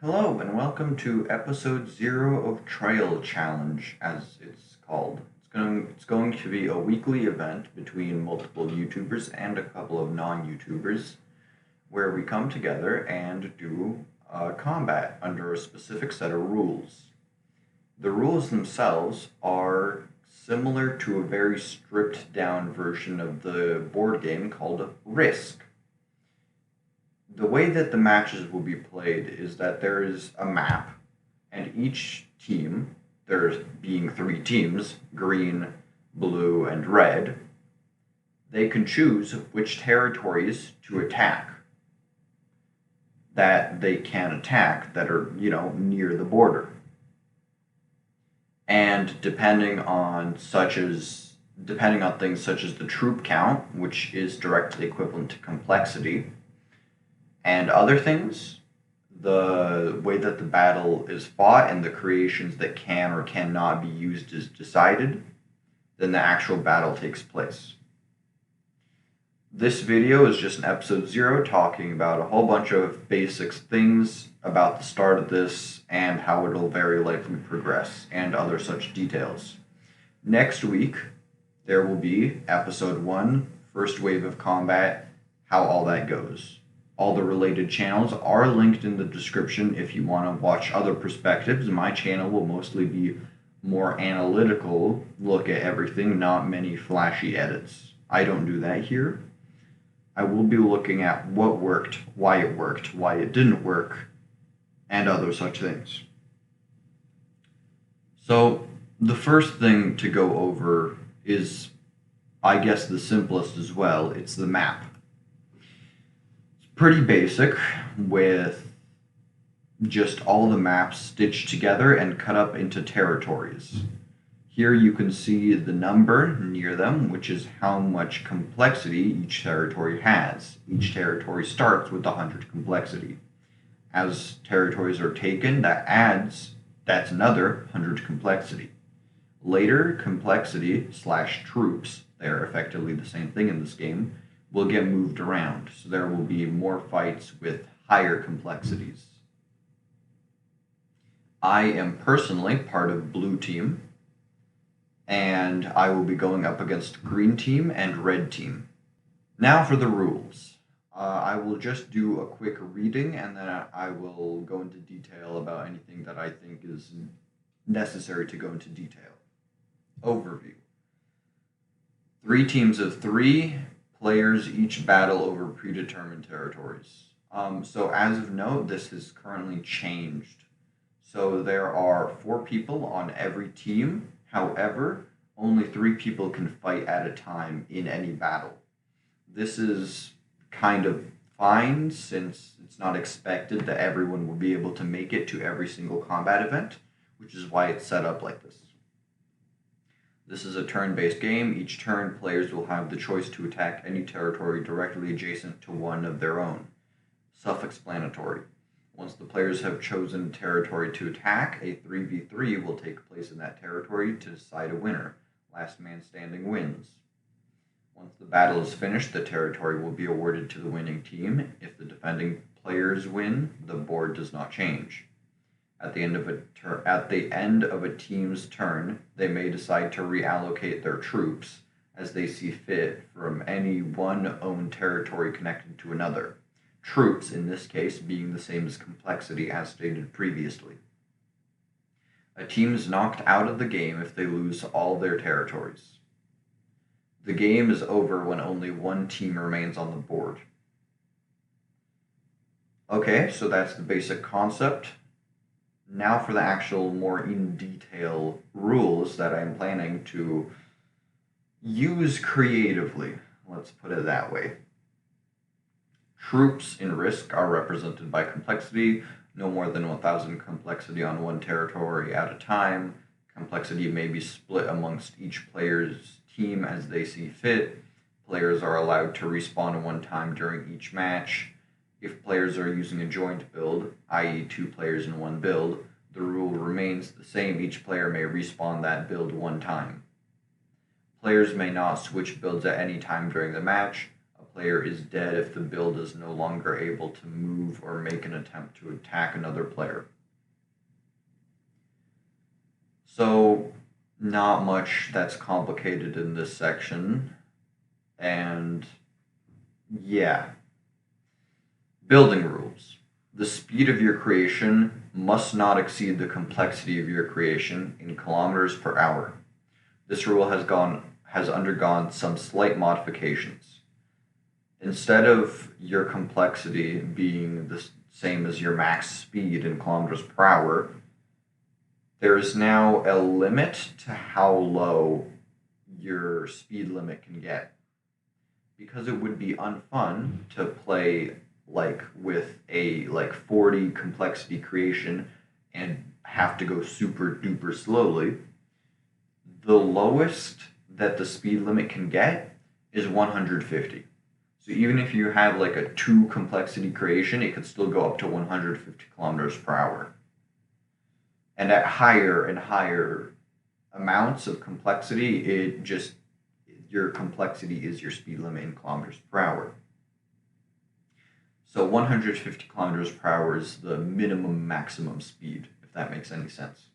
Hello and welcome to episode 0 of Trail Challenge, as it's called. It's going to be a weekly event between multiple YouTubers and a couple of non-YouTubers where we come together and do combat under a specific set of rules. The rules themselves are similar to a very stripped down version of the board game called Risk. The way that the matches will be played is that there is a map, and each team, there being three teams, green, blue, and red, they can choose which territories to attack that they can attack that are, near the border. And depending on things such as the troop count, which is directly equivalent to complexity, and other things, the way that the battle is fought and the creations that can or cannot be used is decided, then the actual battle takes place. This video is just an episode 0 talking about a whole bunch of basic things about the start of this and how it'll very likely progress and other such details. Next week, there will be episode 1, first wave of combat, how all that goes. All the related channels are linked in the description if you want to watch other perspectives. My channel will mostly be more analytical look at everything, not many flashy edits. I don't do that here. I will be looking at what worked, why it didn't work, and other such things. So the first thing to go over is, I guess, the simplest as well. It's the map. Pretty basic, with just all the maps stitched together and cut up into territories. Here you can see the number near them, which is how much complexity each territory has. Each territory starts with 100 complexity. As territories are taken, that's another 100 complexity. Later, complexity / troops, they are effectively the same thing in this game, will get moved around, so there will be more fights with higher complexities. I am personally part of blue team, and I will be going up against green team and red team. Now for the rules. I will just do a quick reading, and then I will go into detail about anything that I think is necessary to go into detail. Overview. 3 teams of 3 players each battle over predetermined territories. So as of note, this has currently changed. So there are 4 people on every team. However, only 3 people can fight at a time in any battle. This is kind of fine since it's not expected that everyone will be able to make it to every single combat event, which is why it's set up like this. This is a turn-based game. Each turn, players will have the choice to attack any territory directly adjacent to one of their own. Self-explanatory. Once the players have chosen a territory to attack, a 3v3 will take place in that territory to decide a winner. Last man standing wins. Once the battle is finished, the territory will be awarded to the winning team. If the defending players win, the board does not change. At the end of a team's turn, they may decide to reallocate their troops as they see fit from any one owned territory connected to another. Troops, in this case, being the same as complexity as stated previously. A team is knocked out of the game if they lose all their territories. The game is over when only one team remains on the board. Okay, so that's the basic concept. Now for the actual more in detail rules that I'm planning to use creatively. Let's put it that way. Troops in Risk are represented by complexity, no more than 1,000 complexity on one territory at a time. Complexity may be split amongst each player's team as they see fit. Players are allowed to respawn one time during each match. If players are using a joint build, i.e. 2 players in one build, the rule remains the same. Each player may respawn that build one time. Players may not switch builds at any time during the match. A player is dead if the build is no longer able to move or make an attempt to attack another player. So, not much that's complicated in this section. And yeah. Building rules. The speed of your creation must not exceed the complexity of your creation in kilometers per hour. This rule has undergone some slight modifications. Instead of your complexity being the same as your max speed in kilometers per hour, there is now a limit to how low your speed limit can get. Because it would be unfun to play with a 40 complexity creation and have to go super duper slowly, the lowest that the speed limit can get is 150. So even if you have like a 2 complexity creation, it could still go up to 150 kilometers per hour. And at higher and higher amounts of complexity, your complexity is your speed limit in kilometers per hour. So 150 kilometers per hour is the minimum maximum speed, if that makes any sense.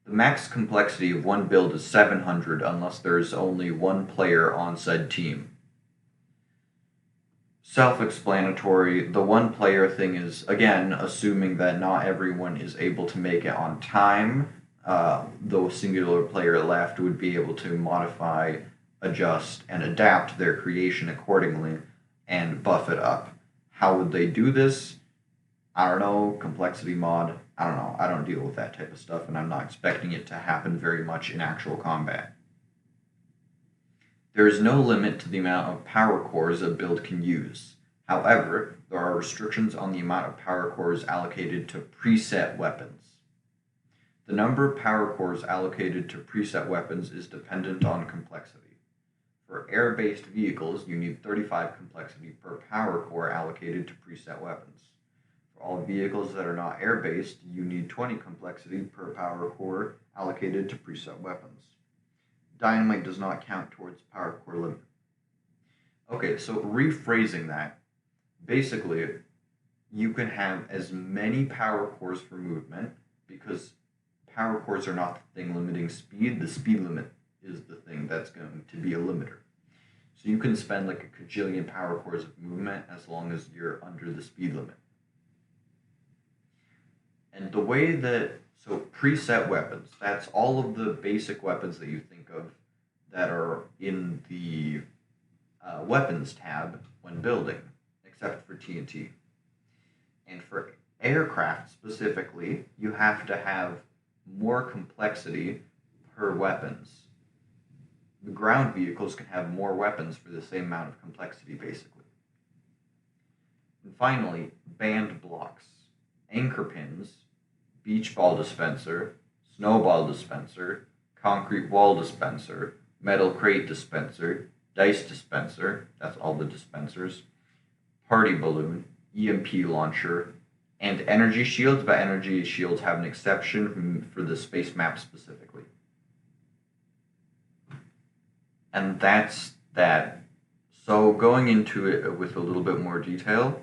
The max complexity of one build is 700 unless there is only one player on said team. Self-explanatory, the one player thing is, again, assuming that not everyone is able to make it on time. The singular player left would be able to modify, adjust, and adapt their creation accordingly and buff it up. How would they do this? I don't know. Complexity mod. I don't know. I don't deal with that type of stuff, and I'm not expecting it to happen very much in actual combat. There is no limit to the amount of power cores a build can use. However, there are restrictions on the amount of power cores allocated to preset weapons. The number of power cores allocated to preset weapons is dependent on complexity. For air-based vehicles, you need 35 complexity per power core allocated to preset weapons. For all vehicles that are not air-based, you need 20 complexity per power core allocated to preset weapons. Dynamite does not count towards power core limit. Okay, so rephrasing that, basically, you can have as many power cores for movement because power cores are not the thing limiting speed. The speed limit is the thing that's going to be a limiter. So you can spend like a cajillion power cores of movement as long as you're under the speed limit. And the way so preset weapons, that's all of the basic weapons that you think of that are in the weapons tab when building, except for TNT. And for aircraft specifically, you have to have more complexity per weapons. The ground vehicles can have more weapons for the same amount of complexity, basically. And finally, band blocks, anchor pins, beach ball dispenser, snowball dispenser, concrete wall dispenser, metal crate dispenser, dice dispenser, that's all the dispensers, party balloon, EMP launcher, and energy shields, but energy shields have an exception for the space map specifically. And that's that. So going into it with a little bit more detail,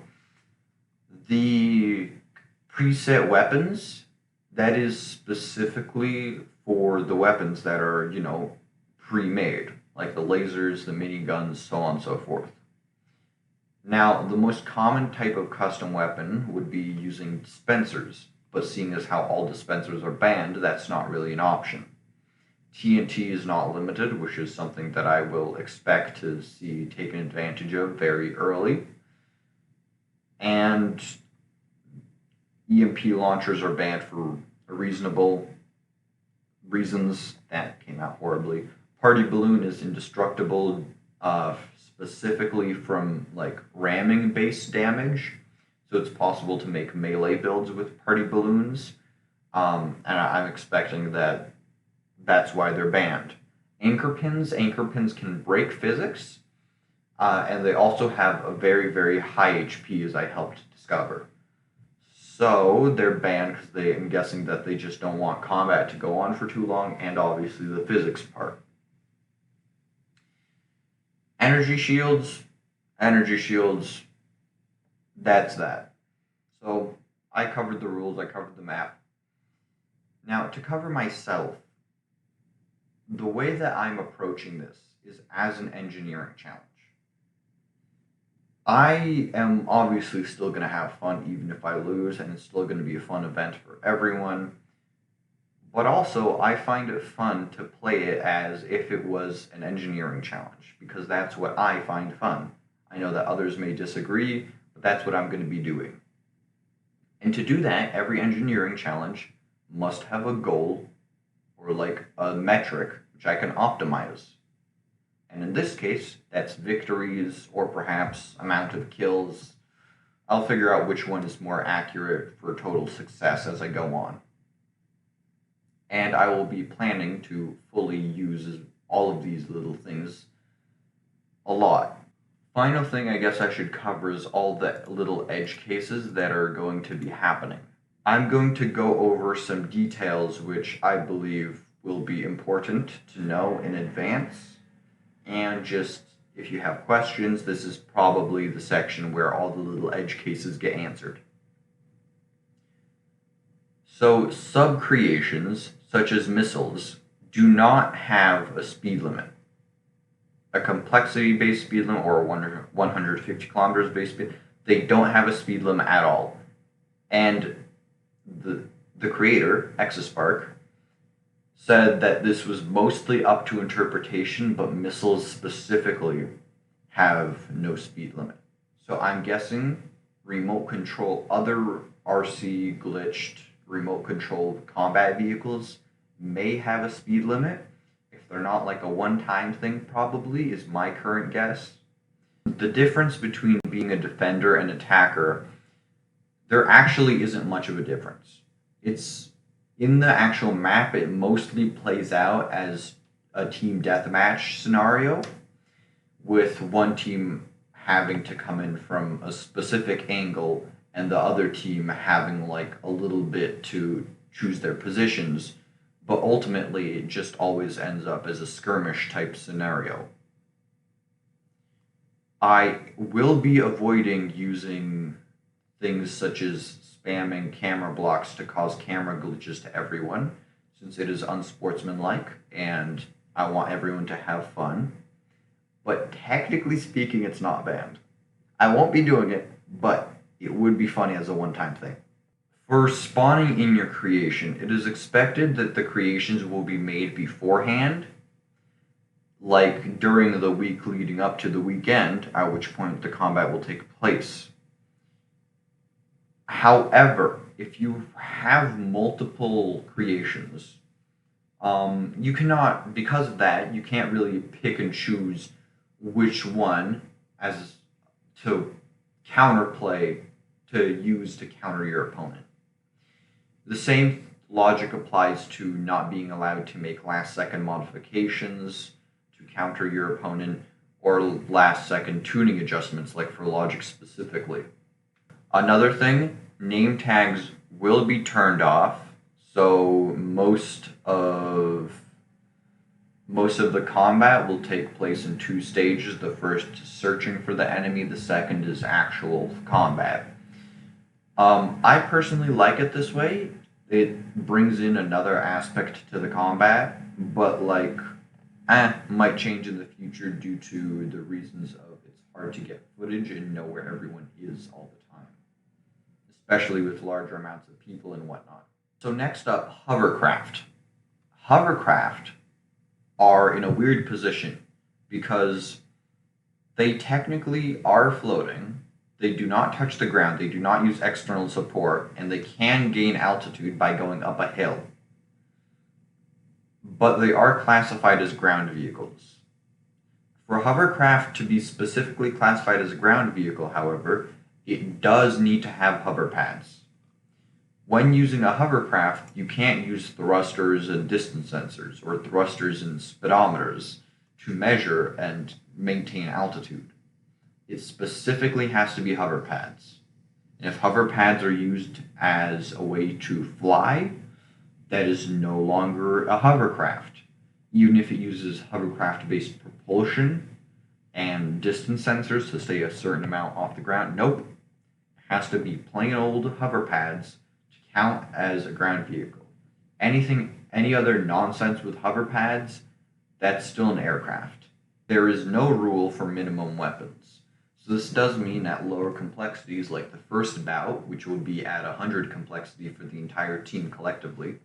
the preset weapons, that is specifically for the weapons that are, pre-made, like the lasers, the miniguns, so on and so forth. Now, the most common type of custom weapon would be using dispensers, but seeing as how all dispensers are banned, that's not really an option. TNT is not limited, which is something that I will expect to see taken advantage of very early. And EMP launchers are banned for reasonable reasons. That came out horribly. Party balloon is indestructible, specifically from ramming base damage. So it's possible to make melee builds with party balloons. And I'm expecting that's why they're banned. Anchor pins can break physics, and they also have a very, very high HP, as I helped discover. So they're banned because I'm guessing that they just don't want combat to go on for too long, and obviously the physics part. Energy shields, Energy shields, that's that. So I covered the rules, I covered the map. Now, to cover myself, the way that I'm approaching this is as an engineering challenge. I am obviously still going to have fun even if I lose, and it's still going to be a fun event for everyone. But also, I find it fun to play it as if it was an engineering challenge, because that's what I find fun. I know that others may disagree, but that's what I'm going to be doing. And to do that, every engineering challenge must have a goal or like a metric which I can optimize. And in this case, that's victories or perhaps amount of kills. I'll figure out which one is more accurate for total success as I go on. And I will be planning to fully use all of these little things a lot. Final thing I guess I should cover is all the little edge cases that are going to be happening. I'm going to go over some details which I believe will be important to know in advance. And just, if you have questions, this is probably the section where all the little edge cases get answered. So, sub-creations, such as missiles, do not have a speed limit. A complexity-based speed limit or a 150 kilometers based speed, they don't have a speed limit at all. And the creator, Exaspark, said that this was mostly up to interpretation, but missiles specifically have no speed limit. So I'm guessing remote control, other RC glitched remote controlled combat vehicles may have a speed limit. If they're not like a one-time thing, probably, is my current guess. The difference between being a defender and attacker, there actually isn't much of a difference. It's in the actual map, it mostly plays out as a team deathmatch scenario, with one team having to come in from a specific angle and the other team having like a little bit to choose their positions, but ultimately it just always ends up as a skirmish type scenario. I will be avoiding using things such as spamming camera blocks to cause camera glitches to everyone, since it is unsportsmanlike and I want everyone to have fun. But technically speaking, it's not banned. I won't be doing it, but it would be funny as a one-time thing. For spawning in your creation, it is expected that the creations will be made beforehand, like during the week leading up to the weekend, at which point the combat will take place. However, if you have multiple creations, you cannot, because of that, you can't really pick and choose which one as to counterplay to use to counter your opponent. The same logic applies to not being allowed to make last-second modifications to counter your opponent, or last-second tuning adjustments, like for logic specifically. Another thing, name tags will be turned off, so most of the combat will take place in two stages. The first is searching for the enemy, the second is actual combat. I personally like it this way. It brings in another aspect to the combat, but might change in the future due to the reasons of it's hard to get footage and know where everyone is all the time, especially with larger amounts of people and whatnot. So next up, hovercraft. Hovercraft are in a weird position because they technically are floating. They do not touch the ground, they do not use external support, and they can gain altitude by going up a hill. But they are classified as ground vehicles. For a hovercraft to be specifically classified as a ground vehicle, however, it does need to have hover pads. When using a hovercraft, you can't use thrusters and distance sensors, or thrusters and speedometers to measure and maintain altitude. It specifically has to be hover pads. And if hover pads are used as a way to fly, that is no longer a hovercraft. Even if it uses hovercraft-based propulsion, and distance sensors to stay a certain amount off the ground. Nope. It has to be plain old hover pads to count as a ground vehicle. Any other nonsense with hover pads, that's still an aircraft. There is no rule for minimum weapons. So this does mean at lower complexities, like the first bout, which would be at 100 complexity for the entire team collectively,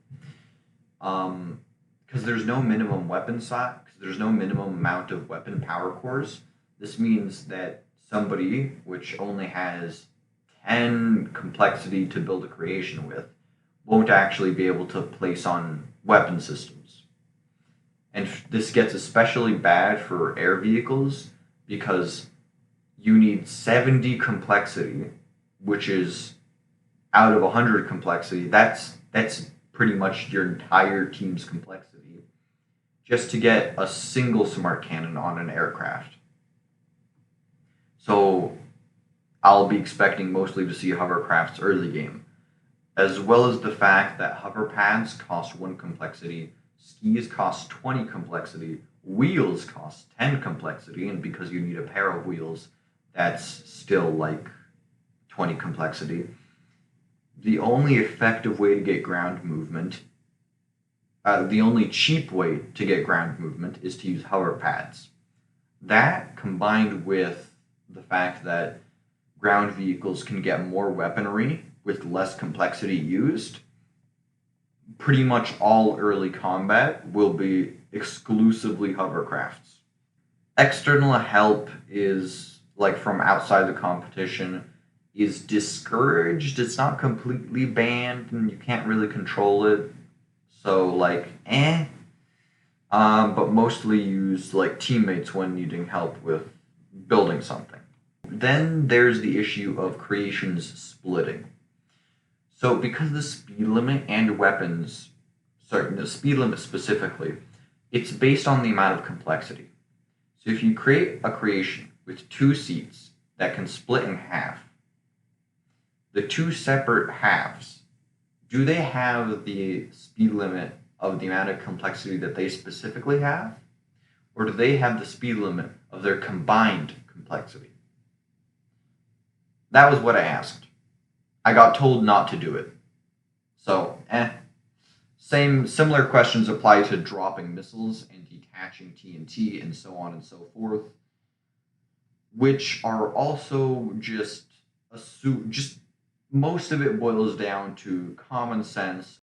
because there's no minimum weapon size, because there's no minimum amount of weapon power cores. This means that somebody which only has 10 complexity to build a creation with won't actually be able to place on weapon systems. And this gets especially bad for air vehicles because you need 70 complexity, which is out of 100 complexity. That's pretty much your entire team's complexity just to get a single smart cannon on an aircraft. So I'll be expecting mostly to see hovercrafts early game, as well as the fact that hover pads cost 1 complexity, skis cost 20 complexity, wheels cost 10 complexity, and because you need a pair of wheels, that's still like 20 complexity. The only effective way to get ground movement, the only cheap way to get ground movement is to use hover pads. That combined with the fact that ground vehicles can get more weaponry with less complexity used, pretty much all early combat will be exclusively hovercrafts. External help is, like from outside the competition, is discouraged. It's not completely banned and you can't really control it. So like, but mostly used like teammates when needing help with building something. Then there's the issue of creations splitting. So because the speed limit and weapons, sorry, the speed limit specifically, it's based on the amount of complexity. So if you create a creation with 2 seats that can split in half, the 2 separate halves, do they have the speed limit of the amount of complexity that they specifically have? Or do they have the speed limit of their combined complexity? That was what I asked. I got told not to do it. So, similar questions apply to dropping missiles and detaching TNT and so on and so forth, which are also just most of it boils down to common sense